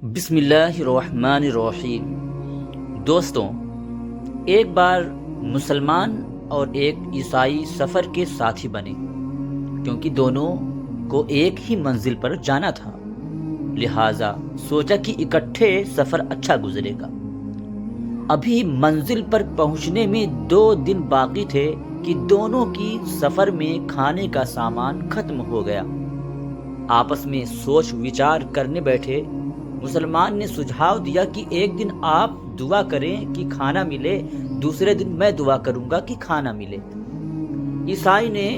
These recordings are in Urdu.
بسم اللہ الرحمن الرحیم۔ دوستوں، ایک بار مسلمان اور ایک عیسائی سفر کے ساتھی بنے، کیونکہ دونوں کو ایک ہی منزل پر جانا تھا، لہٰذا سوچا کہ اکٹھے سفر اچھا گزرے گا۔ ابھی منزل پر پہنچنے میں 2 دن باقی تھے کہ دونوں کی سفر میں کھانے کا سامان ختم ہو گیا۔ آپس میں سوچ وچار کرنے بیٹھے۔ مسلمان نے سجھاؤ دیا کہ ایک دن آپ دعا کریں کہ کھانا ملے، دوسرے دن میں دعا کروں گا کہ کھانا ملے۔ عیسائی نے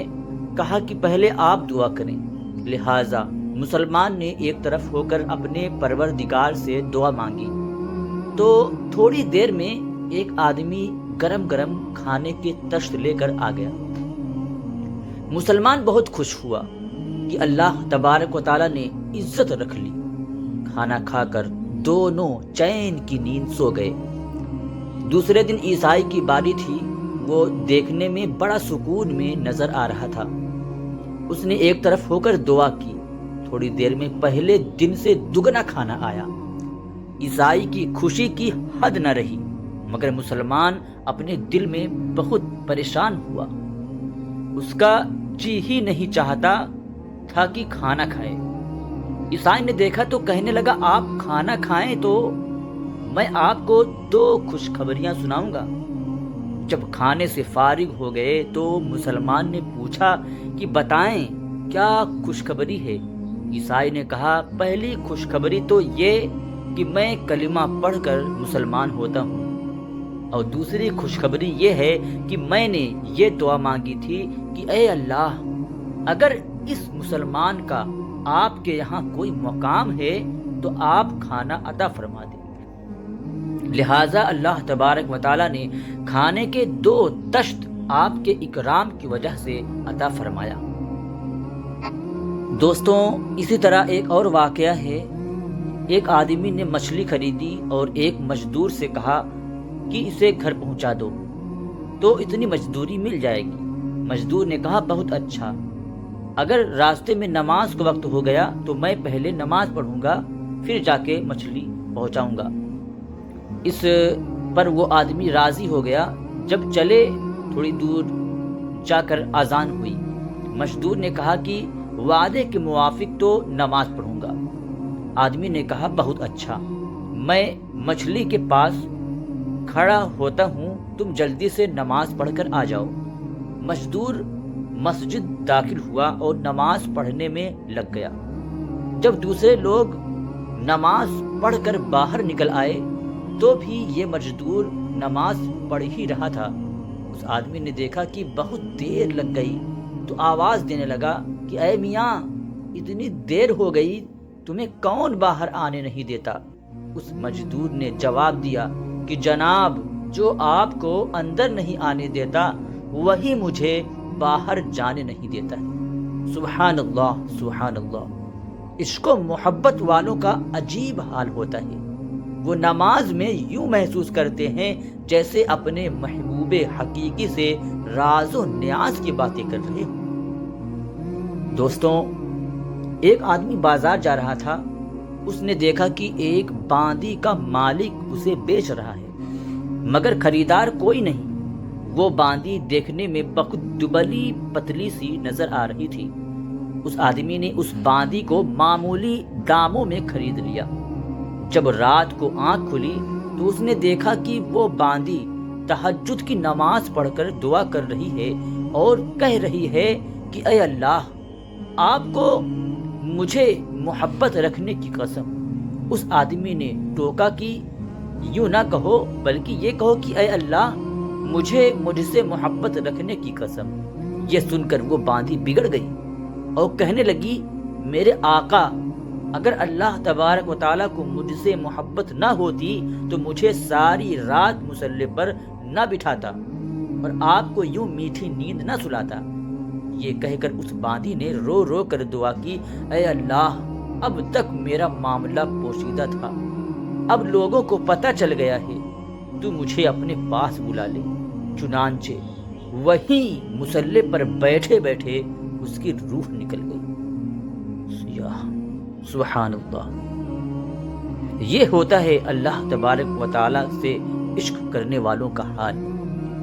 کہا کہ پہلے آپ دعا کریں، لہٰذا مسلمان نے ایک طرف ہو کر اپنے پروردگار سے دعا مانگی تو تھوڑی دیر میں ایک آدمی گرم گرم کھانے کے تشت لے کر آ گیا۔ مسلمان بہت خوش ہوا کہ اللہ تبارک و تعالیٰ نے عزت رکھ لی۔ کھانا کھا کر دونوں چین کی نیند سو گئے۔ دوسرے دن عیسائی کی باری تھی۔ وہ دیکھنے میں بڑا سکون میں نظر آ رہا تھا۔ اس نے ایک طرف ہو کر دعا کی۔ تھوڑی دیر میں پہلے دن سے دگنا کھانا آیا۔ عیسائی کی خوشی کی حد نہ رہی، مگر مسلمان اپنے دل میں بہت پریشان ہوا۔ اس کا جی ہی نہیں چاہتا تھا کہ کھانا کھائے۔ عیسائی نے دیکھا تو کہنے لگا، آپ کھانا کھائیں تو میں آپ کو 2 خوشخبریاں سناؤں گا۔ جب کھانے سے فارغ ہو گئے تو مسلمان نے پوچھا کہ بتائیں کیا خوشخبری ہے؟ عیسائی نے کہا، پہلی خوشخبری تو یہ کہ میں کلمہ پڑھ کر مسلمان ہوتا ہوں، اور دوسری خوشخبری یہ ہے کہ میں نے یہ دعا مانگی تھی کہ اے اللہ، اگر اس مسلمان کا آپ کے یہاں کوئی مقام ہے تو آپ کھانا عطا فرما دیں۔ لہٰذا اللہ تبارک و تعالیٰ نے کھانے کے 2 تشت آپ کے اکرام کی وجہ سے عطا فرمایا۔ دوستوں، اسی طرح ایک اور واقعہ ہے۔ ایک آدمی نے مچھلی خریدی اور ایک مزدور سے کہا کہ اسے گھر پہنچا دو تو اتنی مزدوری مل جائے گی۔ مزدور نے کہا، بہت اچھا، اگر راستے میں نماز کا وقت ہو گیا تو میں پہلے نماز پڑھوں گا، پھر جا کے مچھلی پہنچاؤں گا۔ اس پر وہ آدمی راضی ہو گیا۔ جب چلے تھوڑی دور جا کر اذان ہوئی۔ مزدور نے کہا کہ وعدے کے موافق تو نماز پڑھوں گا۔ آدمی نے کہا، بہت اچھا، میں مچھلی کے پاس کھڑا ہوتا ہوں، تم جلدی سے نماز پڑھ کر آ جاؤ۔ مزدور مسجد داخل ہوا اور نماز پڑھنے میں لگ گیا۔ جب دوسرے لوگ نماز پڑھ کر باہر نکل آئے تو بھی یہ مزدور نماز پڑھ ہی رہا تھا۔ اس آدمی نے دیکھا کہ بہت دیر لگ گئی تو آواز دینے لگا کہ اے میاں، اتنی دیر ہو گئی، تمہیں کون باہر آنے نہیں دیتا؟ اس مزدور نے جواب دیا کہ جناب، جو آپ کو اندر نہیں آنے دیتا وہی مجھے باہر جانے نہیں دیتا ہے۔ سبحان اللہ، سبحان اللہ۔ عشق و محبت والوں کا عجیب حال ہوتا ہے۔ وہ نماز میں یوں محسوس کرتے ہیں جیسے اپنے محبوب حقیقی سے راز و نیاز کی باتیں کر رہے ہوں۔ دوستوں، ایک آدمی بازار جا رہا تھا۔ اس نے دیکھا کہ ایک باندی کا مالک اسے بیچ رہا ہے، مگر خریدار کوئی نہیں۔ وہ باندی دیکھنے میں بہت دبلی پتلی سی نظر آ رہی تھی۔ اس آدمی نے اس باندی کو معمولی داموں میں خرید لیا۔ جب رات کو آنکھ کھلی تو اس نے دیکھا کہ وہ باندی تہجد کی نماز پڑھ کر دعا کر رہی ہے اور کہہ رہی ہے کہ اے اللہ، آپ کو مجھے محبت رکھنے کی قسم۔ اس آدمی نے ٹوکا کہ یوں نہ کہو، بلکہ یہ کہو کہ اے اللہ، مجھے مجھ سے محبت رکھنے کی قسم۔ یہ سن کر وہ باندھی بگڑ گئی اور کہنے لگی، میرے آقا، اگر اللہ تبارک و تعالیٰ کو مجھ سے محبت نہ ہوتی تو مجھے ساری رات مصلی پر نہ بٹھاتا اور آپ کو یوں میٹھی نیند نہ سلاتا۔ یہ کہہ کر اس باندھی نے رو رو کر دعا کی، اے اللہ، اب تک میرا معاملہ پوشیدہ تھا، اب لوگوں کو پتہ چل گیا ہے، تو مجھے اپنے پاس بلا لے۔ چنانچہ وہیں مصلی پر بیٹھے بیٹھے اس کی روح نکل گئی۔ سبحان اللہ۔ یہ ہوتا ہے اللہ تبارک و تعالیٰ سے عشق کرنے والوں کا حال۔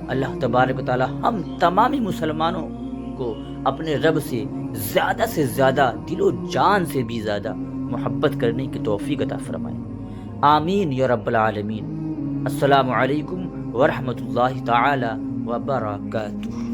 اللہ تبارک و تعالیٰ ہم تمامی مسلمانوں کو اپنے رب سے زیادہ دل و جان سے بھی زیادہ محبت کرنے کی توفیق عطا فرمائے۔ آمین یا رب العالمین۔ السلام علیکم ورحمۃ اللہ تعالی وبرکاتہ۔